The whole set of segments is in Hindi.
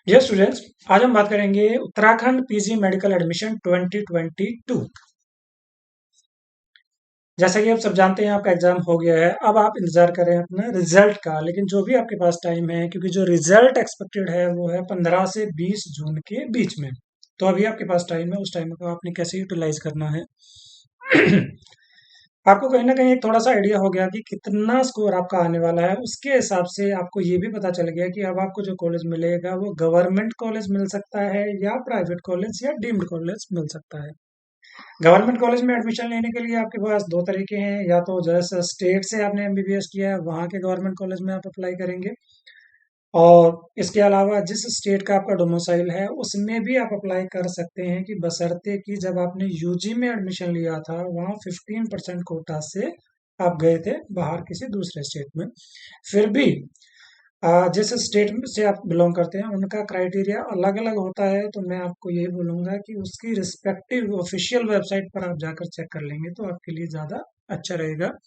डियर स्टूडेंट्स, आज हम बात करेंगे उत्तराखंड पीजी मेडिकल एडमिशन 2022। जैसा कि आप सब जानते हैं, आपका एग्जाम हो गया है। अब आप इंतजार करें अपने रिजल्ट का। लेकिन जो भी आपके पास टाइम है, क्योंकि जो रिजल्ट एक्सपेक्टेड है वो है 15 से 20 जून के बीच में। तो अभी आपके पास टाइम है, उस टाइम को आपने कैसे यूटिलाइज करना है। आपको कहीं ना कहीं एक थोड़ा सा आइडिया हो गया कि कितना स्कोर आपका आने वाला है। उसके हिसाब से आपको ये भी पता चल गया कि अब आपको जो कॉलेज मिलेगा वो गवर्नमेंट कॉलेज मिल सकता है या प्राइवेट कॉलेज या डीम्ड कॉलेज मिल सकता है। गवर्नमेंट कॉलेज में एडमिशन लेने के लिए आपके पास दो तरीके हैं। या तो जैसे स्टेट से आपने एमबीबीएस किया है, वहाँ के गवर्नमेंट कॉलेज में आप अप्लाई करेंगे। और इसके अलावा जिस स्टेट का आपका डोमिसाइल है उसमें भी आप अप्लाई कर सकते हैं, कि बशर्ते कि जब आपने यूजी में एडमिशन लिया था वहाँ 15% कोटा से आप गए थे बाहर किसी दूसरे स्टेट में। फिर भी जिस स्टेट से आप बिलोंग करते हैं उनका क्राइटेरिया अलग अलग होता है। तो मैं आपको यही बोलूँगा कि उसकी रिस्पेक्टिव ऑफिशियल वेबसाइट पर आप जाकर चेक कर लेंगे तो आपके लिए ज़्यादा अच्छा रहेगा।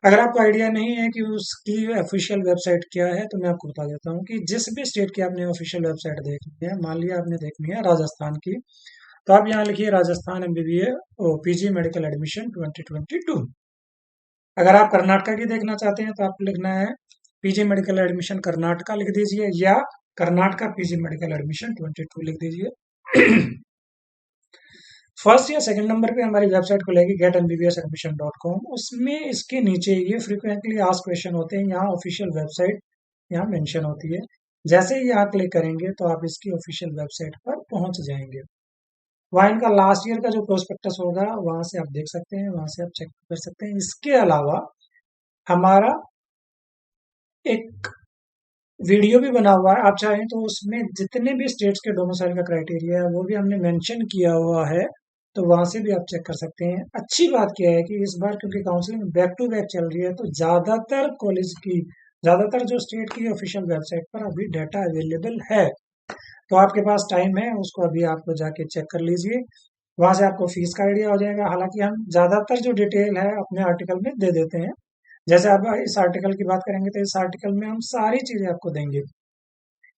अगर आपको आइडिया नहीं है कि उसकी ऑफिशियल वेबसाइट क्या है, तो मैं आपको बता देता हूँ कि जिस भी स्टेट की आपने ऑफिशियल वेबसाइट देखनी है, मान लिया आपने देखनी है राजस्थान की, तो आप यहाँ लिखिए Rajasthan MBBA PG medical admission 2022। अगर आप कर्नाटका की देखना चाहते हैं तो आपको लिखना है पीजी मेडिकल एडमिशन कर्नाटका लिख दीजिए, या कर्नाटका पीजी मेडिकल एडमिशन 22 लिख दीजिए। फर्स्ट या सेकंड नंबर पे हमारी वेबसाइट खुलेगी getembbsadmission.com। उसमें इसके नीचे ये फ्रीक्वेंटली आस्क क्वेश्चन होते हैं, यहाँ ऑफिशियल वेबसाइट यहाँ मेंशन होती है। जैसे ही यहाँ क्लिक करेंगे तो आप इसकी ऑफिशियल वेबसाइट पर पहुंच जाएंगे। वहाँ इनका लास्ट ईयर का जो प्रोस्पेक्टस होगा वहां से आप देख सकते हैं, वहां से आप चेक कर सकते हैं। इसके अलावा हमारा एक वीडियो भी बना हुआ है, आप चाहें तो उसमें जितने भी स्टेट्स के डोमिसाइल का क्राइटेरिया है वो भी हमने मेंशन किया हुआ है। तो वहां से भी आप चेक कर सकते हैं। अच्छी बात क्या है कि इस बार क्योंकि काउंसलिंग बैक टू बैक चल रही है, तो ज्यादातर जो स्टेट की ऑफिशियल वेबसाइट पर अभी डाटा अवेलेबल है। तो आपके पास टाइम है, उसको अभी आप जाके चेक कर लीजिए। वहां से आपको फीस का आइडिया हो जाएगा। हालांकि हम ज्यादातर जो डिटेल है अपने आर्टिकल में दे देते हैं। जैसे आप इस आर्टिकल की बात करेंगे तो इस आर्टिकल में हम सारी चीजें आपको देंगे,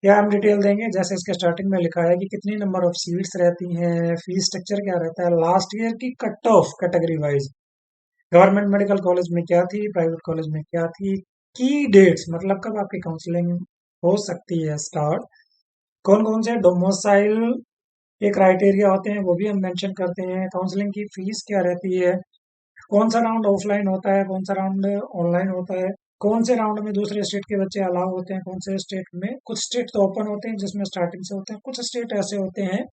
या हम डिटेल देंगे। जैसे इसके स्टार्टिंग में लिखा है कि कितनी नंबर ऑफ सीट्स रहती हैं, फीस स्ट्रक्चर क्या रहता है, लास्ट ईयर की cut off category wise government medical college में क्या थी, प्राइवेट कॉलेज में क्या थी, की डेट्स मतलब कब आपकी काउंसलिंग हो सकती है स्टार्ट, कौन कौन से डोमिसाइल के क्राइटेरिया होते हैं वो भी हम मेंशन करते हैं, काउंसलिंग की फीस क्या रहती है, कौन सा राउंड ऑफलाइन होता है, कौन सा राउंड ऑनलाइन होता है, कौन से राउंड में दूसरे स्टेट के बच्चे अलाउ होते हैं, कौन से स्टेट में, कुछ स्टेट तो ओपन होते हैं जिसमें स्टार्टिंग से होते हैं, कुछ स्टेट ऐसे होते हैं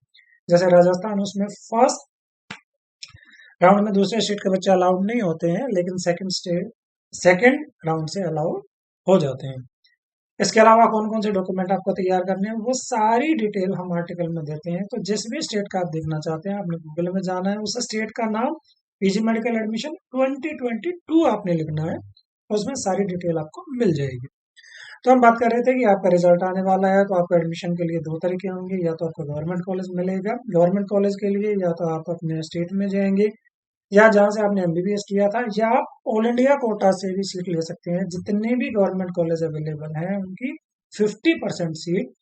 जैसे राजस्थान, उसमें फर्स्ट राउंड में दूसरे स्टेट के बच्चे अलाउड नहीं होते हैं, लेकिन सेकंड राउंड से अलाउ हो जाते हैं। इसके अलावा कौन कौन से डॉक्यूमेंट आपको तैयार करने हैं वो सारी डिटेल हम आर्टिकल में देते हैं। तो जिस भी स्टेट का आप देखना चाहते हैं आपने गूगल में जाना है, उस स्टेट का नाम पीजी मेडिकल एडमिशन 2022 आपने लिखना है, उसमें सारी डिटेल आपको मिल जाएगी। तो हम बात कर रहे थे कि आपका रिजल्ट आने वाला है, तो आपको एडमिशन के लिए दो तरीके होंगे। या तो आपको गवर्नमेंट कॉलेज मिलेगा, गवर्नमेंट कॉलेज के लिए या तो आप अपने स्टेट में जाएंगे, या जहाँ से आपने एमबीबीएस किया था, या आप ऑल इंडिया कोटा से भी सीट ले सकते हैं। जितने भी गवर्नमेंट कॉलेज अवेलेबल हैं उनकी 50% सीट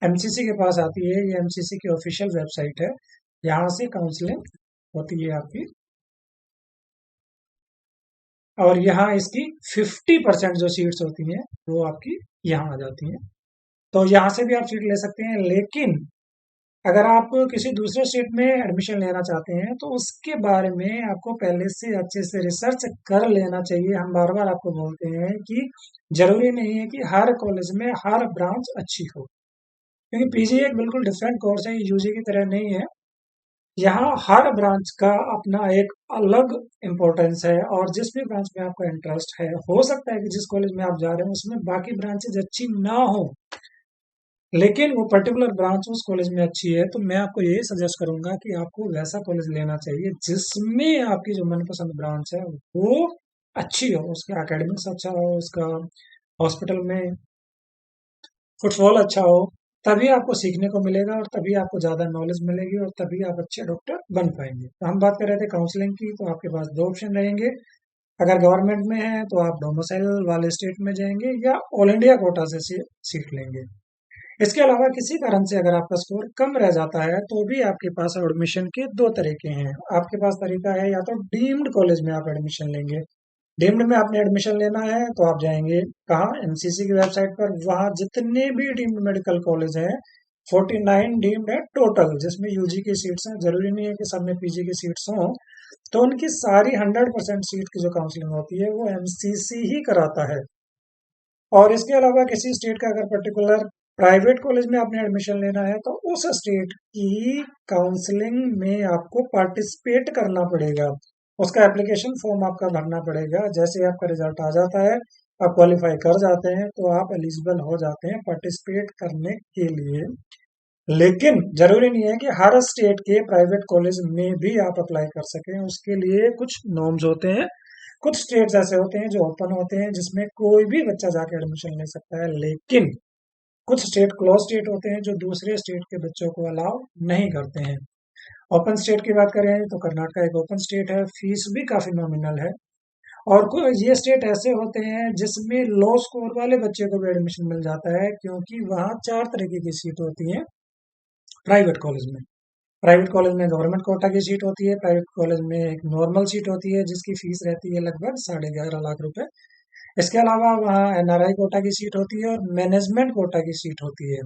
एमसीसी के पास आती है। ये एमसीसी की ऑफिशियल वेबसाइट है, यहाँ से काउंसलिंग होती है आपकी। और यहाँ इसकी 50% जो सीट्स होती हैं वो आपकी यहाँ आ जाती हैं। तो यहाँ से भी आप सीट ले सकते हैं। लेकिन अगर आप किसी दूसरे स्टेट में एडमिशन लेना चाहते हैं तो उसके बारे में आपको पहले से अच्छे से रिसर्च कर लेना चाहिए। हम बार बार आपको बोलते हैं कि जरूरी नहीं है कि हर कॉलेज में हर ब्रांच अच्छी हो, क्योंकि पीजी एक बिल्कुल डिफरेंट कोर्स है, यूजी की तरह नहीं है। यहाँ हर ब्रांच का अपना एक अलग इम्पोर्टेंस है, और जिस भी ब्रांच में आपका इंटरेस्ट है, हो सकता है कि जिस कॉलेज में आप जा रहे हैं उसमें बाकी ब्रांचेज अच्छी ना हो, लेकिन वो पर्टिकुलर ब्रांच उस कॉलेज में अच्छी है। तो मैं आपको यही सजेस्ट करूंगा कि आपको वैसा कॉलेज लेना चाहिए जिसमें आपकी जो मनपसंद ब्रांच है वो अच्छी हो, उसका एकेडमिक्स अच्छा हो, उसका हॉस्पिटल में फुटफॉल अच्छा हो। तभी आपको सीखने को मिलेगा और तभी आपको ज़्यादा नॉलेज मिलेगी और तभी आप अच्छे डॉक्टर बन पाएंगे। तो हम बात कर रहे थे काउंसलिंग की, तो आपके पास दो ऑप्शन रहेंगे। अगर गवर्नमेंट में है तो आप डोमिसाइल वाले स्टेट में जाएंगे या ऑल इंडिया कोटा से सीट लेंगे। इसके अलावा किसी कारण से अगर आपका स्कोर कम रह जाता है तो भी आपके पास एडमिशन के दो तरीके हैं। आपके पास तरीका है या तो डीम्ड कॉलेज में आप एडमिशन लेंगे। डीम्ड में आपने एडमिशन लेना है तो आप जाएंगे कहाँ, एमसीसी की वेबसाइट पर। वहाँ जितने भी डीम्ड मेडिकल कॉलेज हैं 49 डीम्ड है टोटल, जिसमें यूजी की सीट्स हैं। जरूरी नहीं है कि सब में पीजी की सीट्स हों, तो उनकी सारी 100% सीट की जो काउंसलिंग होती है वो एमसीसी ही कराता है। और इसके अलावा किसी स्टेट का अगर पर्टिकुलर प्राइवेट कॉलेज में आपने एडमिशन लेना है तो उस स्टेट की काउंसलिंग में आपको पार्टिसिपेट करना पड़ेगा। उसका एप्लीकेशन फॉर्म आपका भरना पड़ेगा। जैसे आपका रिजल्ट आ जाता है, आप क्वालिफाई कर जाते हैं तो आप एलिजिबल हो जाते हैं पार्टिसिपेट करने के लिए। लेकिन जरूरी नहीं है कि हर स्टेट के प्राइवेट कॉलेज में भी आप अप्लाई कर सकें। उसके लिए कुछ नॉर्म्स होते हैं। कुछ स्टेट्स ऐसे होते हैं जो ओपन होते हैं, जिसमें कोई भी बच्चा जाके एडमिशन ले सकता है। लेकिन कुछ स्टेट क्लोज स्टेट होते हैं जो दूसरे स्टेट के बच्चों को अलाउ नहीं करते हैं। ओपन स्टेट की बात करें तो कर्नाटका एक ओपन स्टेट है, फीस भी काफी नॉमिनल है। और ये स्टेट ऐसे होते हैं जिसमें लो स्कोर वाले बच्चे को भी एडमिशन मिल जाता है, क्योंकि वहाँ 4 तरीके की सीट होती है प्राइवेट कॉलेज में। प्राइवेट कॉलेज में गवर्नमेंट कोटा की सीट होती है, प्राइवेट कॉलेज में एक नॉर्मल सीट होती है जिसकी फीस रहती है लगभग 11.5 लाख रुपए। इसके अलावा वहाँ एनआरआई कोटा की सीट होती है और मैनेजमेंट कोटा की सीट होती है।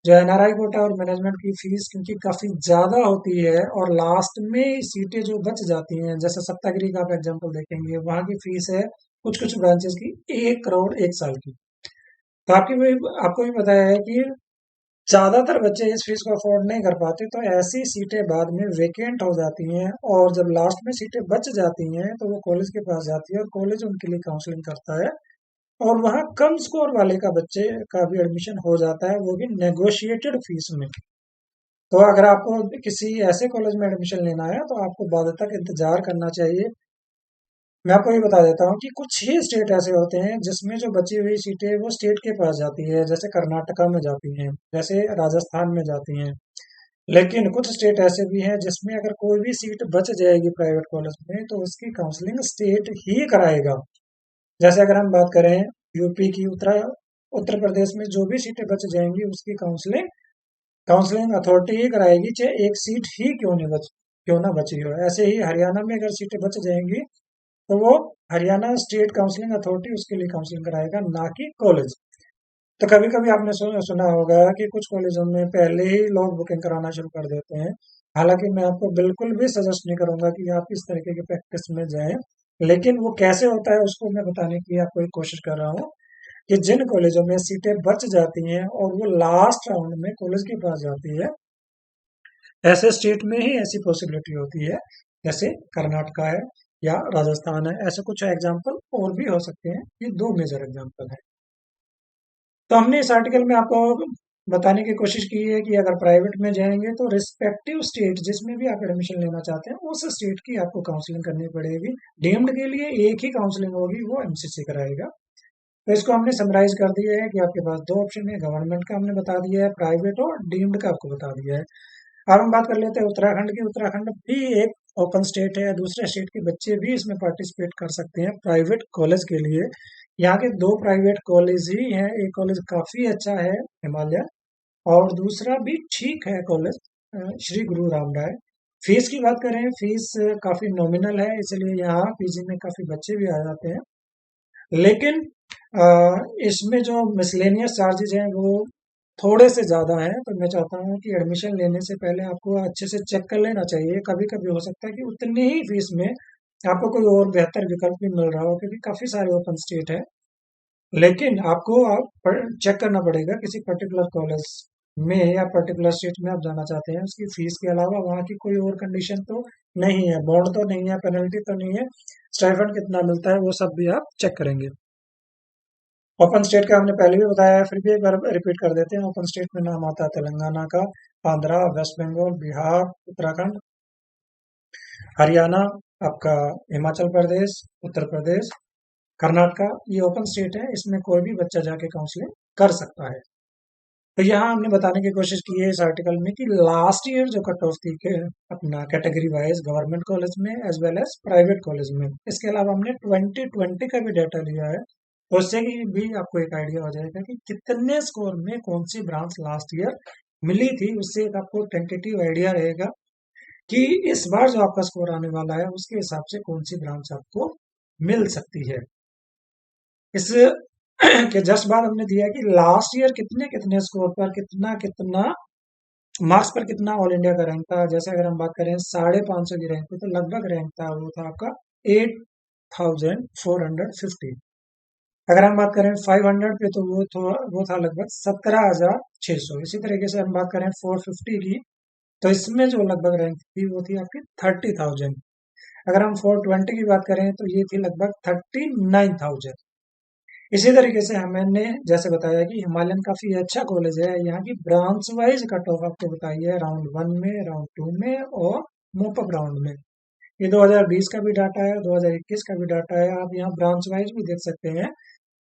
जो एनआरआई कोटा और मैनेजमेंट की फीस क्योंकि काफी ज्यादा होती है और लास्ट में सीटें जो बच जाती हैं, जैसे सप्तागिरी का आप एग्जाम्पल देखेंगे, वहाँ की फीस है कुछ कुछ ब्रांचेस की 1 करोड़ 1 साल की। तो आपको भी पता है कि ज्यादातर बच्चे इस फीस को अफोर्ड नहीं कर पाते, तो ऐसी सीटें बाद में वेकेंट हो जाती हैं और जब लास्ट में सीटें बच जाती हैं तो वो कॉलेज के पास जाती है और कॉलेज उनके लिए काउंसलिंग करता है और वहाँ कम स्कोर वाले का बच्चे का भी एडमिशन हो जाता है, वो भी नेगोशिएटेड फीस में। तो अगर आपको किसी ऐसे कॉलेज में एडमिशन लेना है तो आपको बाद तक इंतजार करना चाहिए। मैं आपको ये बता देता हूँ कि कुछ ही स्टेट ऐसे होते हैं जिसमें जो बची हुई सीटें वो स्टेट के पास जाती है, जैसे कर्नाटका में जाती हैं, जैसे राजस्थान में जाती हैं। लेकिन कुछ स्टेट ऐसे भी हैं जिसमें अगर कोई भी सीट बच जाएगी प्राइवेट कॉलेज में तो उसकी काउंसलिंग स्टेट ही कराएगा। जैसे अगर हम बात करें यूपी की, उत्तर प्रदेश में जो भी सीटें बच जाएंगी उसकी काउंसलिंग काउंसलिंग अथॉरिटी ही कराएगी, चाहे एक सीट ही क्यों ना बची हो। ऐसे ही हरियाणा में अगर सीटें बच जाएंगी तो वो हरियाणा स्टेट काउंसलिंग अथॉरिटी उसके लिए काउंसलिंग कराएगा, ना कि कॉलेज। तो कभी कभी आपने सुना होगा कि कुछ कॉलेजों में पहले ही लोग बुकिंग कराना शुरू कर देते हैं। हालांकि मैं आपको बिल्कुल भी सजेस्ट नहीं करूंगा कि आप इस तरीके की प्रैक्टिस में जाएं, लेकिन वो कैसे होता है उसको मैं बताने की आपको एक कोशिश कर रहा हूँ कि जिन कॉलेजों में सीटें बच जाती हैं और वो लास्ट राउंड में कॉलेज के पास जाती है, ऐसे स्टेट में ही ऐसी पॉसिबिलिटी होती है, जैसे कर्नाटका है या राजस्थान है। ऐसे कुछ एग्जाम्पल और भी हो सकते हैं, ये दो मेजर एग्जाम्पल है। तो हमने इस आर्टिकल में आपको बताने की कोशिश की है कि अगर प्राइवेट में जाएंगे तो रिस्पेक्टिव स्टेट जिसमें भी आप एडमिशन लेना चाहते हैं उस स्टेट की आपको काउंसलिंग करनी पड़ेगी। डीम्ड के लिए एक ही काउंसलिंग होगी, वो एमसीसी कराएगा। तो इसको हमने समराइज कर दिया है कि आपके पास दो ऑप्शन है, गवर्नमेंट का हमने बता दिया है, प्राइवेट और डीम्ड का आपको बता दिया है। अब हम बात कर लेते हैं उत्तराखंड की। उत्तराखंड भी एक ओपन स्टेट है, दूसरे स्टेट के बच्चे भी इसमें पार्टिसिपेट कर सकते हैं प्राइवेट कॉलेज के लिए। यहाँ के दो प्राइवेट कॉलेज ही हैं, एक कॉलेज काफी अच्छा है हिमालय, और दूसरा भी ठीक है कॉलेज श्री गुरु रामराय। फीस की बात करें, फीस काफी नॉमिनल है, इसलिए यहाँ पीजी में काफी बच्चे भी आ जाते हैं। लेकिन अ, इसमें जो मिसलेनियस चार्जेज हैं वो थोड़े से ज़्यादा हैं, तो मैं चाहता हूँ कि एडमिशन लेने से पहले आपको अच्छे से चेक कर लेना चाहिए। कभी कभी हो सकता है कि उतनी ही फीस में आपको कोई और बेहतर विकल्प भी मिल रहा हो, क्योंकि काफ़ी सारे ओपन स्टेट है। लेकिन आपको आप चेक करना पड़ेगा किसी पर्टिकुलर कॉलेज में या पर्टिकुलर स्टेट में आप जाना चाहते हैं, उसकी फीस के अलावा वहाँ की कोई और कंडीशन तो नहीं है, बॉन्ड तो नहीं है, पेनल्टी तो नहीं है, स्टाइपेंड कितना मिलता है वो सब भी आप चेक करेंगे। ओपन स्टेट का हमने पहले भी बताया है, फिर भी एक बार रिपीट कर देते हैं। ओपन स्टेट में नाम आता है तेलंगाना का, आंध्रा, वेस्ट बंगाल, बिहार, उत्तराखंड, हरियाणा, आपका हिमाचल प्रदेश, उत्तर प्रदेश, कर्नाटका, ये ओपन स्टेट है। इसमें कोई भी बच्चा जाके काउंसलिंग कर सकता है। तो यहाँ हमने बताने की कोशिश की है इस आर्टिकल में कि लास्ट ईयर जो कट ऑफ थी के अपना कैटेगरी वाइज गवर्नमेंट कॉलेज में as well as private college में, इसके अलावा हमने 2020 का भी डाटा लिया है तो उससे कि भी आपको एक आइडिया हो जाएगा कि कितने स्कोर में कौन सी ब्रांच लास्ट ईयर मिली थी। उससे एक आपको टेंटेटिव आइडिया रहेगा कि इस बार जो आपका स्कोर आने वाला है उसके हिसाब से कौन सी ब्रांच आपको मिल सकती है। इस के जस्ट बाद हमने दिया कि लास्ट ईयर कितने कितने स्कोर पर कितना कितना मार्क्स पर कितना ऑल इंडिया का रैंक था। जैसे अगर हम बात करें 550 की रैंक पे, तो लगभग रैंक था वो था आपका 8450। अगर हम बात करें 500 पे, तो वो था लगभग 17,600। इसी तरीके से हम बात करें 450 की, तो इसमें जो लगभग रैंक थी वो थी आपकी 30,000। अगर हम 420 की बात करें तो ये थी लगभग 39,000। इसी तरीके से हमने जैसे बताया कि हिमालयन काफी अच्छा कॉलेज है। यहाँ की ब्रांच वाइज कट ऑफ आपको बताई है, राउंड 1 में, राउंड 2 में और मोपअप राउंड में। ये 2020 का भी डाटा है, 2021 का भी डाटा है। आप यहाँ ब्रांच वाइज भी देख सकते हैं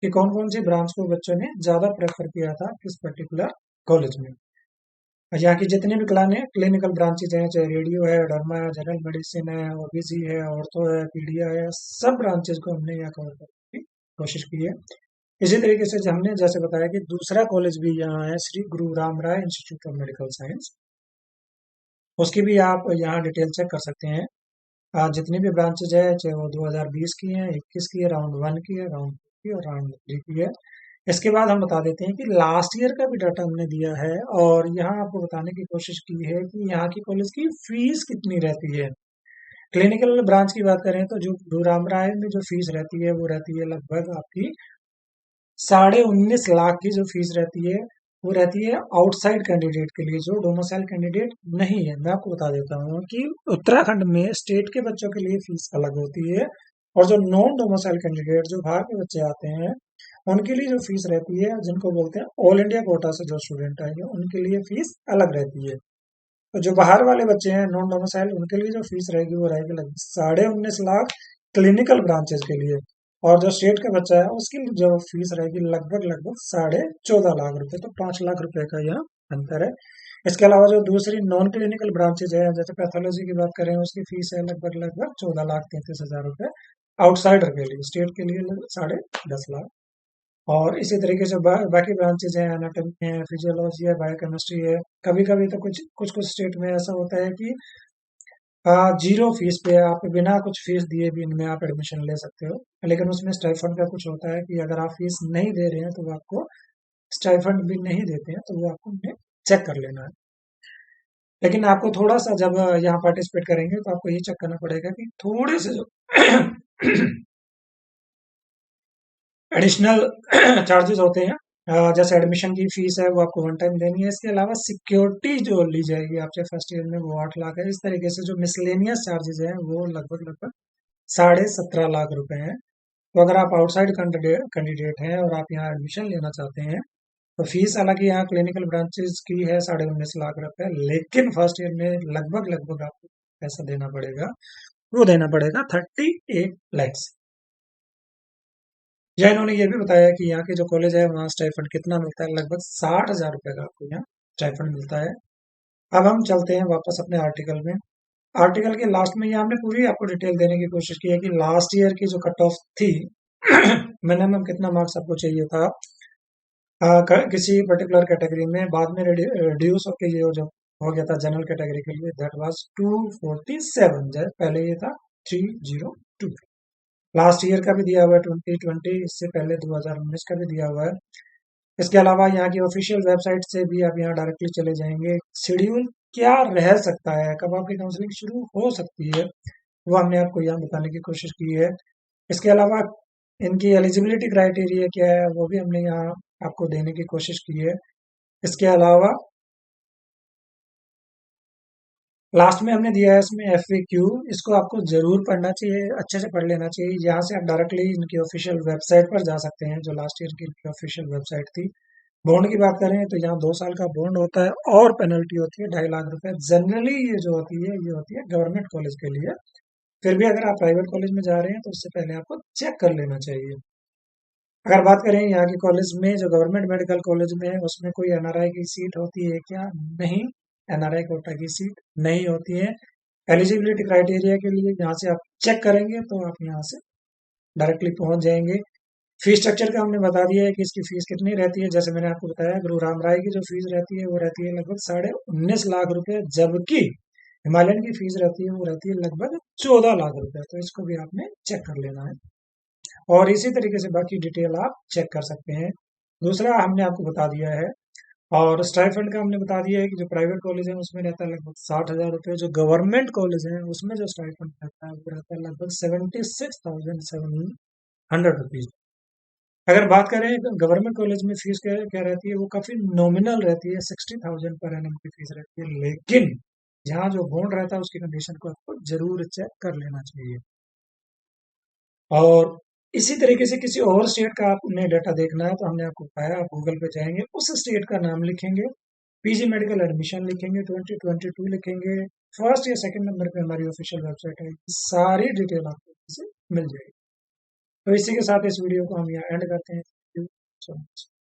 कि कौन कौन सी ब्रांच को बच्चों ने ज्यादा प्रेफर किया था किस पर्टिकुलर कॉलेज में। और यहाँ की जितनी भी क्लिनिकल ब्रांचेज हैं, चाहे रेडियो है, डर्मा है, जनरल मेडिसिन है, ओबीसी है, ऑर्थो है, पीडिया है, सब ब्रांचेज को हमने यहाँ कवर करने की कोशिश की है। इसी तरीके से हमने जैसे बताया कि दूसरा कॉलेज भी यहाँ है, श्री गुरु राम राय इंस्टीट्यूट ऑफ मेडिकल साइंस। उसकी भी आप यहाँ डिटेल चेक कर सकते हैं। जितनी भी ब्रांचेज है, चाहे वो 2020 की है, 21 की है, राउंड 1 की है, राउंड 2 की और राउंड 3 की है। इसके बाद हम बता देते हैं कि लास्ट ईयर का भी डाटा हमने दिया है, और यहाँ आपको बताने की कोशिश की है कि यहाँ की कॉलेज की फीस कितनी रहती है। क्लिनिकल ब्रांच की बात करें तो जो गुरु राम राय में जो फीस रहती है वो रहती है लगभग आपकी 19.5 लाख की जो फीस रहती है, वो रहती है आउटसाइड कैंडिडेट के लिए, जो डोमिसाइल कैंडिडेट नहीं है। मैं आपको बता देता हूँ कि उत्तराखंड में स्टेट के बच्चों के लिए फीस अलग होती है, और जो नॉन डोमिसाइल कैंडिडेट जो बाहर के बच्चे आते हैं उनके लिए जो फीस रहती है, जिनको बोलते हैं ऑल इंडिया कोटा से जो स्टूडेंट आएंगे, उनके लिए फीस अलग रहती है। तो जो बाहर वाले बच्चे हैं नॉन डोमिसाइल, उनके लिए जो फीस रहेगी वो रहेगी लगभग 19.5 लाख क्लिनिकल ब्रांचेस के लिए। और जो स्टेट का बच्चा है उसकी जो फीस रहेगी लगभग लगभग 14.5 लाख रुपए। तो 5 लाख रुपए का यहाँ अंतर है। इसके अलावा जो दूसरी नॉन क्लिनिकल ब्रांचेज है, जैसे पैथोलॉजी की बात करें, उसकी फीस है लगभग लगभग 14,33,000 रुपए आउटसाइडर के लिए। स्टेट के लिए 10.5 लाख। और इसी तरीके से बाकी ब्रांचेज हैं, एनाटॉमी है, फिजियोलॉजी है, बायोकेमिस्ट्री है। कभी कभी तो कुछ कुछ कुछ स्टेट में ऐसा होता है कि जीरो फीस पे आप बिना कुछ फीस दिए भी इनमें आप एडमिशन ले सकते हो। लेकिन उसमें स्टाइफंड का कुछ होता है कि अगर आप फीस नहीं दे रहे हैं तो वो आपको स्टाइफंड भी नहीं देते हैं, तो वो आपको उन्हें चेक कर लेना है। लेकिन आपको थोड़ा सा जब यहाँ पार्टिसिपेट करेंगे तो आपको ये चेक करना पड़ेगा कि थोड़े से जो एडिशनल चार्जेस होते हैं, जैसे एडमिशन की फीस है वो आपको वन टाइम देनी है। इसके अलावा सिक्योरिटी जो ली जाएगी आपके फर्स्ट ईयर में वो 8 लाख है। इस तरीके से जो मिसलेनियस चार्जेस हैं वो लगभग लगभग 17.5 लाख रुपए हैं। तो अगर आप आउटसाइड कैंडिडेट हैं और आप यहाँ एडमिशन लेना चाहते हैं, तो फीस हालांकि यहाँ क्लिनिकल ब्रांचेस की है 19.5 लाख रुपए, लेकिन फर्स्ट ईयर में लगभग लगभग आपको पैसा देना पड़ेगा, वो देना पड़ेगा 38 लैक्स। या इन्होंने ये भी बताया कि यहाँ के जो कॉलेज है वहाँ स्टाइफंड कितना मिलता है, लगभग 60,000 रुपए का आपको यहाँ स्टाइफंड मिलता है। अब हम चलते हैं वापस अपने आर्टिकल में। आर्टिकल के लास्ट में ये हमने पूरी आपको डिटेल देने की कोशिश की है कि लास्ट ईयर की जो कट ऑफ थी मिनिमम कितना मार्क्स आपको चाहिए था किसी पर्टिकुलर कैटेगरी में। बाद में रिड्यूस होकर ये जो हो गया था जनरल कैटेगरी के लिए, दैट वाज 247। पहले ये था 302। लास्ट ईयर का भी दिया हुआ है 2020, इससे पहले 2019 का भी दिया हुआ है। इसके अलावा यहाँ की ऑफिशियल वेबसाइट से भी आप यहाँ डायरेक्टली चले जाएंगे। शेड्यूल क्या रह सकता है, कब आपकी काउंसलिंग शुरू हो सकती है, वो हमने आपको यहाँ बताने की कोशिश की है। इसके अलावा इनकी एलिजिबिलिटी क्राइटेरिया क्या है वो भी हमने यहाँ आपको देने की कोशिश की है। इसके अलावा लास्ट में हमने दिया है इसमें FAQ, इसको आपको जरूर पढ़ना चाहिए, अच्छे से पढ़ लेना चाहिए। यहाँ से आप डायरेक्टली इनकी ऑफिशियल वेबसाइट पर जा सकते हैं, जो लास्ट ईयर की इनकी ऑफिशियल वेबसाइट थी। बॉन्ड की बात करें तो यहाँ 2 साल का बॉन्ड होता है और पेनल्टी होती है 2.5 लाख रुपए। जनरली ये जो होती है ये होती है गवर्नमेंट कॉलेज के लिए। फिर भी अगर आप प्राइवेट कॉलेज में जा रहे हैं तो उससे पहले आपको चेक कर लेना चाहिए। अगर बात करें यहाँ के कॉलेज में, जो गवर्नमेंट मेडिकल कॉलेज में है उसमें कोई NRI की सीट होती है क्या? नहीं, NRI कोटा की सीट नहीं होती है। एलिजिबिलिटी क्राइटेरिया के लिए यहाँ से आप चेक करेंगे तो आप यहाँ से डायरेक्टली पहुंच जाएंगे। फीस स्ट्रक्चर का हमने बता दिया है कि इसकी फीस कितनी रहती है। जैसे मैंने आपको बताया, गुरु राम राय की जो फीस रहती है वो रहती है लगभग 19.5 लाख रुपए, जबकि हिमालयन की फीस रहती है वो रहती है लगभग 14 लाख रुपए। तो इसको भी आपने चेक कर लेना है, और इसी तरीके से बाकी डिटेल आप चेक कर सकते हैं। दूसरा हमने आपको बता दिया है, और स्टाइफंड का हमने बता दिया है कि जो प्राइवेट कॉलेज है उसमें रहता है लगभग 60,000 रुपये, जो गवर्नमेंट कॉलेज है उसमें जो स्टाइफंड रहता है वो रहता है लगभग 76,700 रुपीज। अगर बात करें गवर्नमेंट कॉलेज में फीस क्या क्या रहती है, वो काफी नॉमिनल रहती है, 60,000 पर एनम की फीस रहती है। लेकिन जहाँ जो बॉन्ड रहता है उसकी कंडीशन को आपको जरूर चेक कर लेना चाहिए। और इसी तरीके से किसी और स्टेट का आपने डाटा देखना है तो हमने आपको बताया, आप गूगल पे जाएंगे, उस स्टेट का नाम लिखेंगे, पीजी मेडिकल एडमिशन लिखेंगे, 2022 लिखेंगे, फर्स्ट या सेकंड नंबर पे हमारी ऑफिशियल वेबसाइट है, सारी डिटेल आपको इससे मिल जाएगी। तो इसी के साथ इस वीडियो को हम यहाँ एंड करते हैं। Thank you so much.